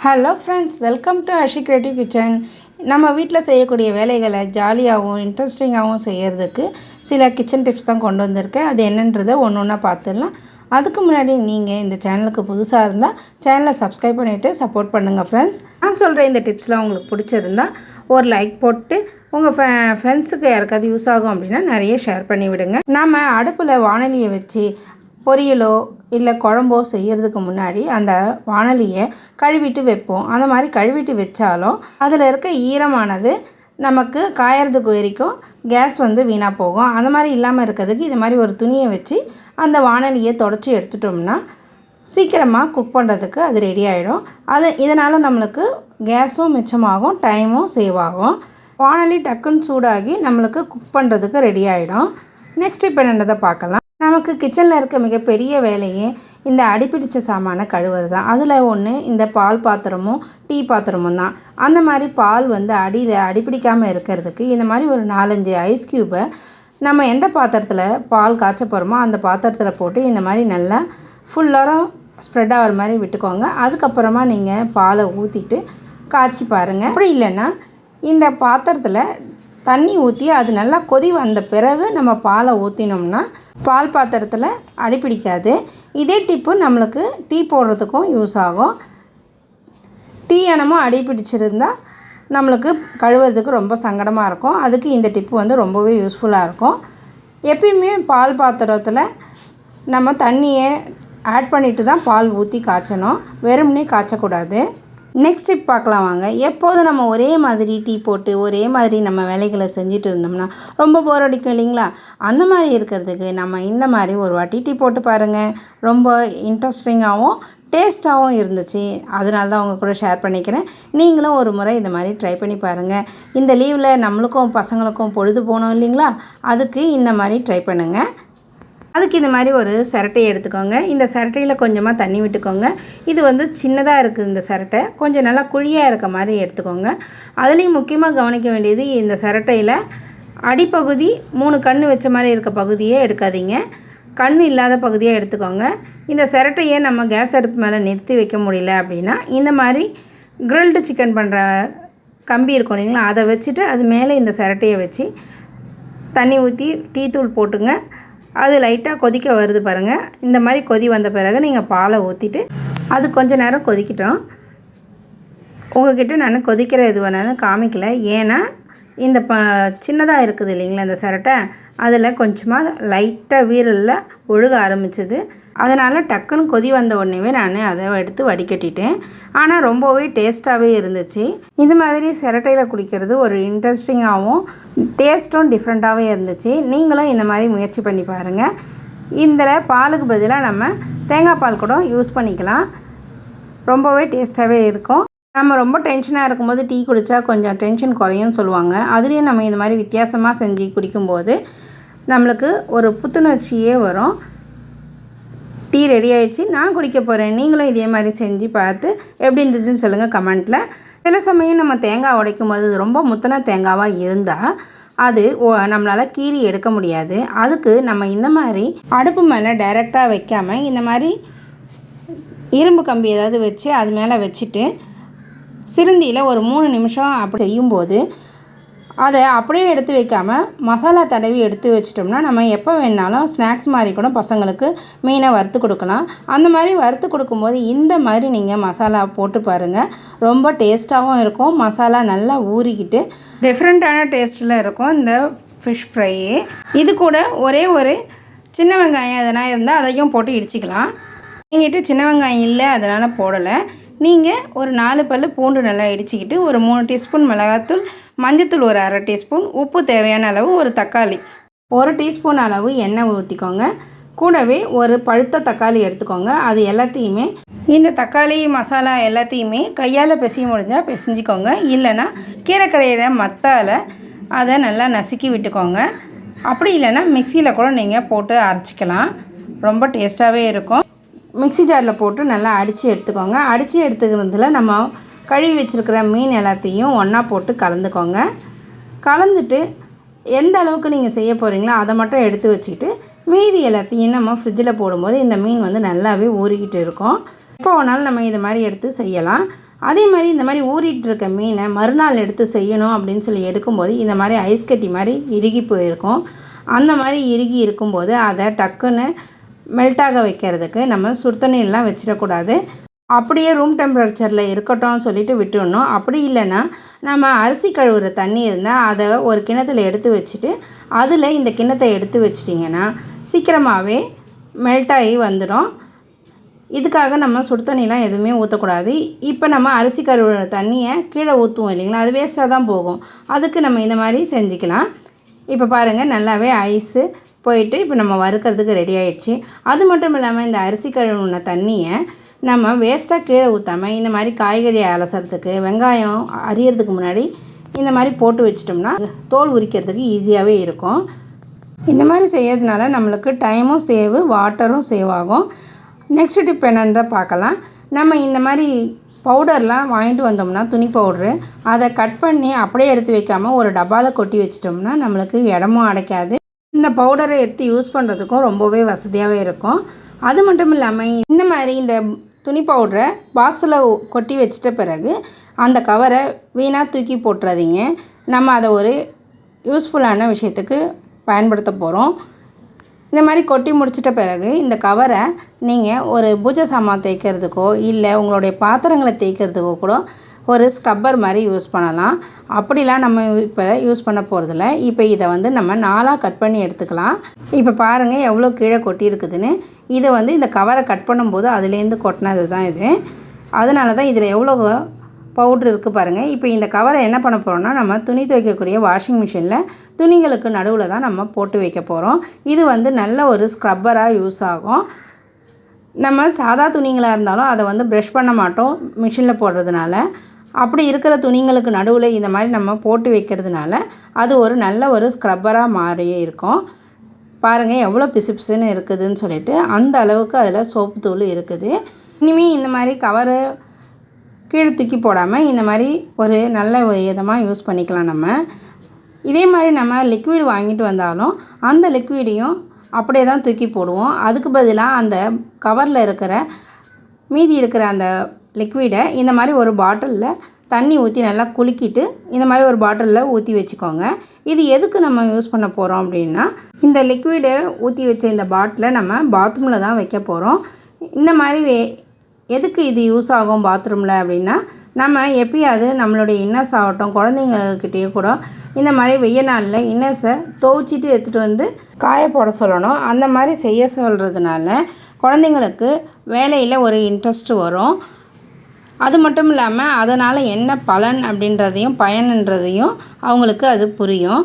Hello friends, welcome to Ashi creative kitchen. நம்ம வீட்டில் செய்யக்கூடிய வேலைகளை ஜாலியாகவும் இன்ட்ரெஸ்டிங்காகவும் செய்கிறதுக்கு சில கிச்சன் டிப்ஸ் தான் கொண்டு வந்திருக்கேன். அது என்னன்றதை ஒன்று ஒன்றா பார்த்துடலாம். அதுக்கு முன்னாடி நீங்கள் இந்த சேனலுக்கு புதுசாக இருந்தால் சேனலை சப்ஸ்கிரைப் பண்ணிவிட்டு சப்போர்ட் பண்ணுங்கள் ஃப்ரெண்ட்ஸ். நான் சொல்கிற இந்த டிப்ஸ்லாம் உங்களுக்கு பிடிச்சிருந்தா ஒரு லைக் போட்டு உங்கள் ஃப்ரெண்ட்ஸுக்கு யாருக்காவது யூஸ் ஆகும் அப்படின்னா நிறைய ஷேர் பண்ணி விடுங்க. நம்ம அடுப்பில் வானலியை வச்சு பொரியலோ இல்லை குழம்போ செய்கிறதுக்கு முன்னாடி அந்த வானலியை கழுவிட்டு வைப்போம். அந்த மாதிரி கழுவிட்டு வச்சாலும் அதில் இருக்க ஈரமானது நமக்கு காயறதுக்கு வரைக்கும் கேஸ் வீணாக போகும். அந்த மாதிரி இல்லாமல் இருக்கிறதுக்கு இது மாதிரி ஒரு துணியை வச்சு அந்த வானலியை தொடச்சி எடுத்துட்டோம்னா சீக்கிரமாக குக் பண்ணுறதுக்கு அது ரெடி ஆகிடும். இதனால் நம்மளுக்கு கேஸும் மிச்சமாகும், டைமும் சேவ் ஆகும். வானலி டக்குன்னு சூடாகி நம்மளுக்கு குக் பண்ணுறதுக்கு ரெடி ஆகிடும். நெக்ஸ்ட் இப்போ என்னன்றதை பார்க்கலாம். நமக்கு கிச்சனில் இருக்க மிகப்பெரிய வேலையே இந்த அடிப்பிடிச்ச சாமானை கழுவுறது தான். அதில் ஒன்று இந்த பால் பாத்திரமும் டீ பாத்திரமும் தான். அந்த மாதிரி பால் அடியில் அடிப்பிடிக்காமல் இருக்கிறதுக்கு இந்த மாதிரி ஒரு 4-5 ஐஸ் க்யூப்பை நம்ம எந்த பாத்திரத்தில் பால் காய்ச்ச போகிறோமோ அந்த பாத்திரத்தில் போட்டு இந்த மாதிரி நல்லா ஃபுல்லாக ஸ்ப்ரெட் ஆகிற மாதிரி விட்டுக்கோங்க. அதுக்கப்புறமா நீங்கள் பாலை ஊற்றிட்டு காய்ச்சி பாருங்கள். அப்படி இல்லைன்னா இந்த பாத்திரத்தில் தண்ணி ஊற்றி அது நல்லா கொதி வந்த பிறகு நம்ம பாலை ஊற்றினோம்னா பால் பாத்திரத்தில் அடிப்பிடிக்காது. இதே டிப்பு நம்மளுக்கு டீ போடுறதுக்கும் யூஸ் ஆகும். டீ என்னமோ அடிப்பிடிச்சிருந்தால் நம்மளுக்கு கழுவுறதுக்கு ரொம்ப சங்கடமாக இருக்கும். அதுக்கு இந்த டிப்பு ரொம்பவே யூஸ்ஃபுல்லாக இருக்கும். எப்பயுமே பால் பாத்திரத்தில் நம்ம தண்ணியை ஆட் பண்ணிவிட்டு தான் பால் ஊற்றி காய்ச்சணும், வெறும்னே காய்ச்சக்கூடாது. நெக்ஸ்ட் டிப் பார்க்கலாம் வாங்க. எப்போதும் நம்ம ஒரே மாதிரி டீ போட்டு ஒரே மாதிரி நம்ம வேலைகளை செஞ்சுட்டு இருந்தோம்னா ரொம்ப போர் அடிக்கும் இல்லைங்களா? அந்த மாதிரி இருக்கிறதுக்கு நம்ம இந்த மாதிரி ஒரு வாட்டி டீ போட்டு பாருங்கள். ரொம்ப இன்ட்ரெஸ்டிங்காகவும் டேஸ்ட்டாகவும் இருந்துச்சு. அதனால தான் உங்கள் கூட ஷேர் பண்ணிக்கிறேன். நீங்களும் ஒரு முறை இந்த மாதிரி ட்ரை பண்ணி பாருங்கள். இந்த லீவில் நம்மளுக்கும் பசங்களுக்கும் பொழுது போகணும் இல்லைங்களா? அதுக்கு இந்த மாதிரி ட்ரை பண்ணுங்கள். அதுக்கு இந்த மாதிரி ஒரு சிரட்டையை எடுத்துக்கோங்க. இந்த சிரட்டையில் கொஞ்சமாக தண்ணி விட்டுக்கோங்க. இது சின்னதாக இருக்குது. இந்த சிரட்டை கொஞ்சம் நல்லா குழியாக இருக்க மாதிரி எடுத்துக்கோங்க. அதுலேயும் முக்கியமாக கவனிக்க வேண்டியது இந்த சிரட்டையில் அடிப்பகுதி 3 கண் வச்ச மாதிரி இருக்க பகுதியே எடுக்காதீங்க, கண் இல்லாத பகுதியாக எடுத்துக்கோங்க. இந்த சிரட்டையை நம்ம கேஸ் அடுப்பு மேலே நிறுத்தி வைக்க முடியல அப்படின்னா இந்த மாதிரி கிரில்டு சிக்கன் பண்ணுற கம்பி இருக்கும் இல்லைங்களா, அதை வச்சுட்டு அது மேலே இந்த சிரட்டையை வச்சு தண்ணி ஊற்றி டீ தூள் போட்டுங்க. அது லைட்டாக கொதிக்க வருது பாருங்கள். இந்த மாதிரி கொதி வந்த பிறகு நீங்கள் பாலை ஊற்றிட்டு அது கொஞ்சம் நேரம் கொதிக்கிட்டோம். உங்கள்கிட்ட நான் கொதிக்கிற இது வேணாலும் காமிக்கல, ஏன்னா இந்த சின்னதாக இருக்குது இல்லைங்களா இந்த சிரட்டை, அதில் கொஞ்சமாக லைட்டாக வீரலில் ஒழுக ஆரம்பிச்சிது. அதனால் டக்குன்னு கொதி வந்த உடனேவே நான் அதை எடுத்து வடிகட்டிட்டேன். ஆனால் ரொம்பவே டேஸ்ட்டாகவே இருந்துச்சு. இது மாதிரி சிரட்டையில் குடிக்கிறது ஒரு இன்ட்ரெஸ்டிங்காகவும் டேஸ்ட்டும் டிஃப்ரெண்ட்டாகவே இருந்துச்சு. நீங்களும் இந்த மாதிரி முயற்சி பண்ணி பாருங்கள். இந்த பாலுக்கு பதிலாக நம்ம தேங்காய் பால் கூட யூஸ் பண்ணிக்கலாம். ரொம்பவே டேஸ்ட்டாகவே இருக்கும். நம்ம ரொம்ப டென்ஷனாக இருக்கும்போது டீ குடித்தா கொஞ்சம் டென்ஷன் குறையும்னு சொல்லுவாங்க. அதுலேயும் நம்ம இந்த மாதிரி வித்தியாசமாக செஞ்சு குடிக்கும்போது நம்மளுக்கு ஒரு புத்துணர்ச்சியே வரும். டீ ரெடி ஆகிடுச்சு, நான் குடிக்க போகிறேன். நீங்களும் இதே மாதிரி செஞ்சு பார்த்து எப்படி இருந்துச்சுன்னு சொல்லுங்கள் கமெண்ட்டில். சில சமயம் நம்ம தேங்காய் உடைக்கும் போது ரொம்ப முத்தின தேங்காவாக இருந்தால் அது நம்மளால் கீறி எடுக்க முடியாது. அதுக்கு நம்ம இந்த மாதிரி அடுப்பு மேலே டைரெக்டாக வைக்காமல் இந்த மாதிரி இரும்பு கம்பி ஏதாவது வச்சு அது மேலே வச்சுட்டு சிறுந்தியில் ஒரு 3 நிமிஷம் அப்படி செய்யும்போது அதை அப்படியே எடுத்து வைக்காமல் மசாலா தடவி எடுத்து வச்சிட்டோம்னா நம்ம எப்போ வேணாலும் ஸ்நாக்ஸ் மாதிரி கூட பசங்களுக்கு மீனை வறுத்து கொடுக்கலாம். அந்த மாதிரி வறுத்து கொடுக்கும்போது இந்த மாதிரி நீங்கள் மசாலா போட்டு பாருங்கள். ரொம்ப டேஸ்ட்டாகவும் இருக்கும். மசாலா நல்லா ஊறிக்கிட்டு டிஃப்ரெண்ட்டான டேஸ்ட்டில் இருக்கும் இந்த ஃபிஷ் ஃப்ரையே. இது கூட ஒரே ஒரு சின்ன வெங்காயம் எதனா இருந்தால் அதையும் போட்டு இடிச்சிக்கலாம். எங்கிட்ட சின்ன வெங்காயம் இல்லை, அதனால் போடலை. நீங்கள் ஒரு 4 பல் பூண்டு நல்லா இடிச்சிக்கிட்டு ஒரு 3 டீஸ்பூன் மிளகாத்தூள், மஞ்சத்தூள் ஒரு அரை டீஸ்பூன், உப்பு தேவையான அளவு, ஒரு தக்காளி 1 டீஸ்பூன் அளவு எண்ணெய் ஊற்றிக்கோங்க. கூடவே ஒரு பழுத்த தக்காளி எடுத்துக்கோங்க. அது எல்லாத்தையுமே இந்த தக்காளி மசாலா எல்லாத்தையுமே கையால் பிசைய முடிஞ்சால் பிசைஞ்சிக்கோங்க. இல்லைன்னா கீரை கடையிற மத்தால் அதை நல்லா நசுக்கி விட்டுக்கோங்க. அப்படி இல்லைன்னா மிக்சியில் கூட நீங்கள் போட்டு அரைச்சிக்கலாம். ரொம்ப டேஸ்ட்டாகவே இருக்கும். மிக்ஸி ஜாரில் போட்டு நல்லா அடித்து எடுத்துக்கோங்க. அடித்து எடுத்துக்கிறதுல நம்ம கழுவி வச்சுருக்கிற மீன் எல்லாத்தையும் ஒன்றா போட்டு கலந்துக்கோங்க. கலந்துட்டு எந்த அளவுக்கு நீங்கள் செய்ய போகிறீங்களோ அதை மட்டும் எடுத்து வச்சுக்கிட்டு மீதி எல்லாத்தையும் நம்ம ஃப்ரிட்ஜில் போடும்போது இந்த மீன் நல்லாவே ஊறிக்கிட்டு இருக்கும். எப்போ வேணாலும் நம்ம இது மாதிரி எடுத்து செய்யலாம். அதே மாதிரி இந்த மாதிரி ஊறிட்டு இருக்க மீனை மறுநாள் எடுத்து செய்யணும் அப்படின்னு சொல்லி எடுக்கும்போது இந்த மாதிரி ஐஸ் கட்டி மாதிரி இறுகி போயிருக்கும். அந்த மாதிரி இறுகி இருக்கும்போது அதை டக்குன்னு மெல்ட்டாக வைக்கிறதுக்கு நம்ம சுடுதண்ணிலாம் வச்சிடக்கூடாது. அப்படியே ரூம் டெம்பரேச்சரில் இருக்கட்டும்னு சொல்லிட்டு விட்டுடணும். அப்படி இல்லைன்னா நம்ம அரிசி கழுவுற தண்ணி இருந்தால் அதை ஒரு கிண்ணத்தில் எடுத்து வச்சுட்டு அதில் இந்த கிண்ணத்தை எடுத்து வச்சிட்டிங்கன்னா சீக்கிரமாகவே மெல்ட்டாகி வந்துடும். இதுக்காக நம்ம சுடு தண்ணிலாம் எதுவுமே ஊற்றக்கூடாது. இப்போ நம்ம அரிசி கழுவுற தண்ணியை கீழே ஊற்றுவோம் இல்லைங்களா, அது வேஸ்ட்டாக தான் போகும். அதுக்கு நம்ம இந்த மாதிரி செஞ்சுக்கலாம். இப்போ பாருங்கள், நல்லாவே ஐஸு போயிட்டு இப்போ நம்ம வறுக்கிறதுக்கு ரெடி ஆகிடுச்சு. அது மட்டும் இல்லாமல் இந்த அரிசி கழுவுன தண்ணியை நம்ம வேஸ்ட்டாக கீழே ஊற்றாமல் இந்த மாதிரி காய்கறி அலசறதுக்கு, வெங்காயம் அரியறதுக்கு முன்னாடி இந்த மாதிரி போட்டு வச்சிட்டோம்னா தோல் உரிக்கிறதுக்கு ஈஸியாகவே இருக்கும். இந்த மாதிரி செய்யறதுனால நம்மளுக்கு டைமும் சேவ், வாட்டரும் சேவ் ஆகும். நெக்ஸ்ட் டிப் என்னன்னு தான் பார்க்கலாம். நம்ம இந்த மாதிரி பவுடர்லாம் வாங்கிட்டு வந்தோம்னா துணி பவுட்ரு, அதை கட் பண்ணி அப்படியே எடுத்து வைக்காமல் ஒரு டப்பாவில் கொட்டி வச்சிட்டோம்னா நம்மளுக்கு இடமும் அடைக்காது. இந்த பவுடரை எடுத்து யூஸ் பண்ணுறதுக்கும் ரொம்பவே வசதியாகவே இருக்கும். அது மட்டும் இல்லாமல் இந்த மாதிரி இந்த துணி பவுடரை பாக்ஸில் கொட்டி வச்சிட்ட பிறகு அந்த கவரை வீணாக தூக்கி போட்டுறாதீங்க. நம்ம அதை ஒரு யூஸ்ஃபுல்லான விஷயத்துக்கு பயன்படுத்த போகிறோம். இந்த மாதிரி கொட்டி முடிச்சிட்ட பிறகு இந்த கவரை நீங்கள் ஒரு பூஜை சாமான் தேய்க்கிறதுக்கோ இல்லை உங்களுடைய பாத்திரங்களை தேய்க்கிறதுக்கோ கூட ஒரு ஸ்க்ரப்பர் மாதிரி யூஸ் பண்ணலாம். அப்படிலாம் நம்ம இப்போ யூஸ் பண்ண போகிறதில்ல. இப்போ இதை வந்து நம்ம 4ஆக கட் பண்ணி எடுத்துக்கலாம். இப்போ பாருங்கள் எவ்வளோ கீழே கொட்டி இருக்குதுன்னு. இதை வந்து இந்த கவரை கட் பண்ணும்போது அதுலேருந்து கொட்டினது தான் இது. அதனால தான் இதில் எவ்வளோ பவுட்ரு இருக்குது பாருங்கள். இப்போ இந்த கவரை என்ன பண்ண போகிறோம்னா நம்ம துணி துவைக்கக்கூடிய வாஷிங் மிஷினில் துணிங்களுக்கு நடுவில் தான் நம்ம போட்டு வைக்க போகிறோம். இது வந்து நல்ல ஒரு ஸ்க்ரப்பராக யூஸ் ஆகும். நம்ம சாதா துணிங்களாக இருந்தாலும் அதை வந்து ப்ரஷ் பண்ண மாட்டோம் மிஷினில் போடுறதுனால. அப்படி இருக்கிற துணிங்களுக்கு நடுவில் இந்த மாதிரி நம்ம போட்டு வைக்கிறதுனால அது ஒரு நல்ல ஒரு ஸ்க்ரப்பராக மாறியே இருக்கும். பாருங்கள் எவ்வளோ பிசுபிசுன்னு இருக்குதுன்னு சொல்லிட்டு, அந்த அளவுக்கு அதில் சோப்பு தூள் இருக்குது. இனிமேல் இந்த மாதிரி கவரு கீழே தூக்கி போடாமல் இந்த மாதிரி ஒரு நல்ல விதமாக யூஸ் பண்ணிக்கலாம் நம்ம. இதே மாதிரி நம்ம லிக்விட் வாங்கிட்டு வந்தாலும் அந்த லிக்விடையும் அப்படியே தான் தூக்கி போடுவோம். அதுக்கு பதிலாக அந்த கவரில் இருக்கிற மீதி இருக்கிற அந்த லிக்விடை இந்த மாதிரி ஒரு பாட்டிலில் தண்ணி ஊற்றி நல்லா குலுக்கிட்டு இந்த மாதிரி ஒரு பாட்டிலில் ஊற்றி வச்சுக்கோங்க. இது எதுக்கு நம்ம யூஸ் பண்ண போகிறோம் அப்படின்னா, இந்த லிக்விடை ஊற்றி வச்ச இந்த பாட்டிலை நம்ம பாத்ரூமில் தான் வைக்க போகிறோம். இந்த மாதிரி எதுக்கு இது யூஸ் ஆகும் பாத்ரூமில் அப்படின்னா, நம்ம எப்பயாவது நம்மளுடைய இன்னர்ஸ் ஆகட்டும், குழந்தைங்கக்கிட்டேயே கூட இந்த மாதிரி வெய்ய நாளில் இன்னர்ஸை துவைச்சிட்டு எடுத்துகிட்டு வந்து காய போட சொல்லணும். அந்த மாதிரி செய்ய சொல்கிறதுனால குழந்தைங்களுக்கு வேலையில் ஒரு இன்ட்ரெஸ்ட் வரும். அது மட்டும் இல்லாமல் அதனால் என்ன பலன் அப்படின்றதையும் பயன்ன்றதையும் அவங்களுக்கு அது புரியும்.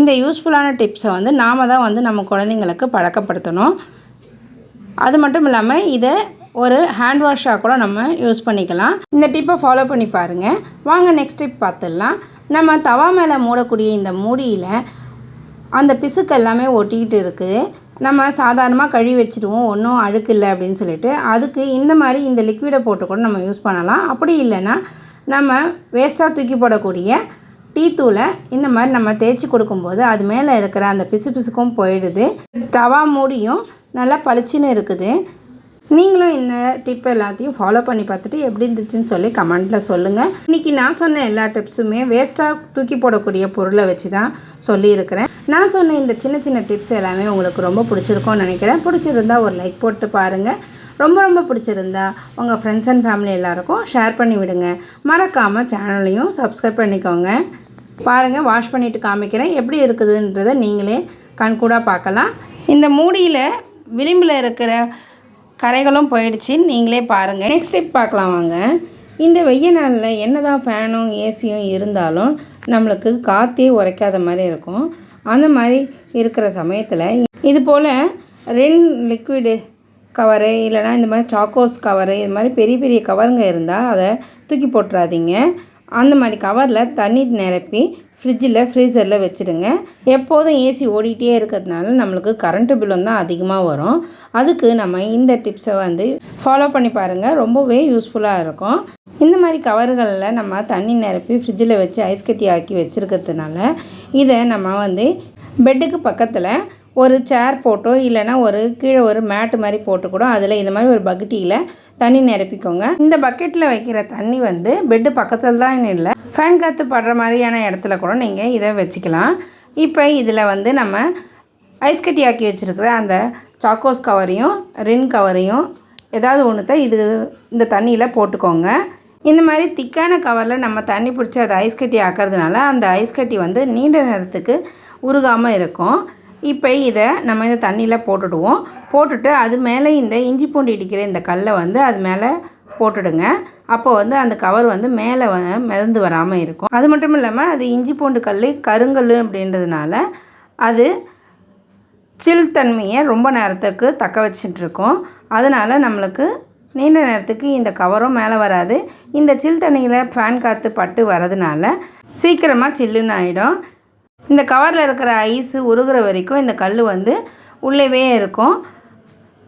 இந்த யூஸ்ஃபுல்லான டிப்ஸை வந்து நாம் தான் வந்து நம்ம குழந்தைங்களுக்கு பழக்கப்படுத்தணும். அது மட்டும் இல்லாமல் இதை ஒரு ஹேண்ட் வாஷாக கூட நம்ம யூஸ் பண்ணிக்கலாம். இந்த டிப்பை ஃபாலோ பண்ணி பாருங்கள். வாங்க நெக்ஸ்ட் டிப் பார்த்துடலாம். நம்ம தவா மேலே மூடக்கூடிய இந்த மூடியில் அந்த பிசுக்கு எல்லாமே ஒட்டிக்கிட்டு இருக்குது. நம்ம சாதாரணமாக கழுவி வச்சுடுவோம், ஒன்றும் அழுக்கு இல்லை அப்படின்னு சொல்லிட்டு. அதுக்கு இந்த மாதிரி இந்த லிக்விடை போட்டு கூட நம்ம யூஸ் பண்ணலாம். அப்படி இல்லைன்னா நம்ம வேஸ்ட்டாக தூக்கி போடக்கூடிய டீ தூளை இந்த மாதிரி நம்ம தேய்ச்சி கொடுக்கும்போது அது மேலே இருக்கிற அந்த பிசுக்கும் போயிடுது. தவா மூடியும் நல்லா பளிச்சுன்னு இருக்குது. நீங்களும் இந்த டிப் எல்லாத்தையும் ஃபாலோ பண்ணி பார்த்துட்டு எப்படி இருந்துச்சுன்னு சொல்லி கமெண்ட்டில் சொல்லுங்கள். இன்றைக்கி நான் சொன்ன எல்லா டிப்ஸுமே வேஸ்ட்டாக தூக்கி போடக்கூடிய பொருளை வச்சு தான் சொல்லியிருக்கிறேன். நான் சொன்ன இந்த சின்ன சின்ன டிப்ஸ் எல்லாமே உங்களுக்கு ரொம்ப பிடிச்சிருக்கும்னு நினைக்கிறேன். பிடிச்சிருந்தா ஒரு லைக் போட்டு பாருங்கள். ரொம்ப பிடிச்சிருந்தா உங்கள் ஃப்ரெண்ட்ஸ் அண்ட் ஃபேமிலி எல்லாேருக்கும் ஷேர் பண்ணி விடுங்க. மறக்காமல் சேனலையும் சப்ஸ்கிரைப் பண்ணிக்கோங்க. பாருங்கள், வாஷ் பண்ணிவிட்டு காமிக்கிறேன். எப்படி இருக்குதுன்றதை நீங்களே கண்கூடாக பார்க்கலாம். இந்த மூடியில் விளிம்பில் இருக்கிற கரைகளும் போயிடுச்சின்னு நீங்களே பாருங்கள். நெக்ஸ்ட் டிப் பார்க்கலாம் வாங்க. இந்த வெய்ய நாளில் என்ன தான் ஃபேனும் ஏசியும் இருந்தாலும் நம்மளுக்கு காற்றே உரைக்காத மாதிரி இருக்கும். அந்த மாதிரி இருக்கிற சமயத்தில் இது போல் லிக்விடு கவரு இல்லைனா இந்த மாதிரி சாக்கோஸ் கவரு, இது மாதிரி பெரிய பெரிய கவருங்க இருந்தால் அதை தூக்கி போட்டுறாதீங்க. அந்த மாதிரி கவரில் தண்ணி நிரப்பி ஃப்ரீசரில் வச்சுடுங்க. எப்போதும் ஏசி ஓடிக்கிட்டே இருக்கிறதுனால நம்மளுக்கு கரண்ட்டு பில்லும் தான் அதிகமாக வரும். அதுக்கு நம்ம இந்த டிப்ஸை வந்து ஃபாலோ பண்ணி பாருங்கள். ரொம்பவே யூஸ்ஃபுல்லாக இருக்கும். இந்த மாதிரி கவர்களில் நம்ம தண்ணி நிரப்பி ஃப்ரிட்ஜில் வச்சு ஐஸ் கட்டி ஆக்கி வச்சுருக்கிறதுனால இதை நம்ம வந்து பெட்டுக்கு பக்கத்தில் ஒரு சேர் போட்டோ இல்லைனா ஒரு கீழே ஒரு மேட்டு மாதிரி போட்டு கூட அதில் இந்த மாதிரி ஒரு பக்கெட்டியில் தண்ணி நிரப்பிக்கோங்க. இந்த பக்கெட்டில் வைக்கிற தண்ணி வந்து பெட்டு பக்கத்தில் தான் இல்லை, ஃபேன் காற்று படுற மாதிரியான இடத்துல கூட நீங்கள் இதை வச்சுக்கலாம். இப்போ இதில் வந்து நம்ம ஐஸ் கட்டி ஆக்கி வச்சுருக்கிற அந்த சாக்கோஸ் கவரையும் ரின் கவரையும் ஏதாவது ஒன்றுத்த இந்த தண்ணியில் போட்டுக்கோங்க. இந்த மாதிரி திக்கான கவரில் நம்ம தண்ணி பிடிச்சி அதை ஐஸ் கட்டி ஆக்கிறதுனால அந்த ஐஸ் கட்டி வந்து நீண்ட நேரத்துக்கு உருகாமல் இருக்கும். இப்போ இதை நம்ம இந்த தண்ணியில் போட்டுடுவோம். போட்டுட்டு அது மேலே இந்த இஞ்சி பூண்டு இடிக்கிற இந்த கல்லை வந்து அது மேலே போட்டுடுங்க. அப்போ வந்து அந்த கவர் வந்து மேலே மிதந்து வராமல் இருக்கும். அது மட்டும் இல்லாமல் அது இஞ்சி பூண்டு கல் கருங்கல் அப்படின்றதுனால அது சில் தன்மையை ரொம்ப நேரத்துக்கு தக்க வச்சுட்டுருக்கோம். அதனால் நம்மளுக்கு நீண்ட நேரத்துக்கு இந்த கவரும் மேலே வராது. இந்த சில் தண்ணியில் ஃபேன் காற்று பட்டு வரதுனால சீக்கிரமாக சில்லுன்னு ஆகிடும். இந்த கவரில் இருக்கிற ஐஸு உருகிற வரைக்கும் இந்த கல் வந்து உள்ளவே இருக்கும்.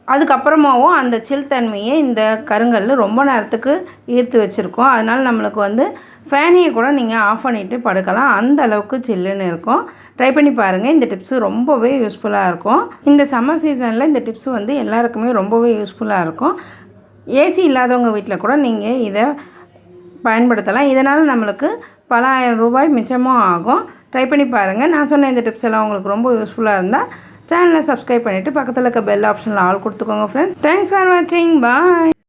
அதுக்கப்புறமாவும் அந்த சில் தன்மையை இந்த கருங்கல் ரொம்ப நேரத்துக்கு ஈர்த்து வச்சுருக்கோம். அதனால் நம்மளுக்கு வந்து ஃபேனையை கூட நீங்கள் ஆஃப் பண்ணிவிட்டு படுக்கலாம், அந்த அளவுக்கு சில்லுன்னு இருக்கும். ட்ரை பண்ணி பாருங்கள். இந்த டிப்ஸு ரொம்பவே யூஸ்ஃபுல்லாக இருக்கும். இந்த சம்மர் சீசனில் இந்த டிப்ஸு வந்து எல்லாருக்குமே ரொம்பவே யூஸ்ஃபுல்லாக இருக்கும். ஏசி இல்லாதவங்க வீட்டில் கூட நீங்கள் இதை பயன்படுத்தலாம். இதனால் நம்மளுக்கு பல ஆயிரம் ரூபாய் மிச்சமும் ஆகும். ட்ரை பண்ணி பாருங்கள். நான் சொன்ன இந்த டிப்ஸ் எல்லாம் உங்களுக்கு ரொம்ப யூஸ்ஃபுல்லாக இருந்தால் சேனலை சப்ஸ்கிரைப் பண்ணிவிட்டு பக்கத்தில் இருக்க பெல் ஆப்ஷனில் ஆல் கொடுத்துக்கோங்க ஃப்ரெண்ட்ஸ். தேங்க்ஸ் ஃபார் வாட்சிங். பாய்.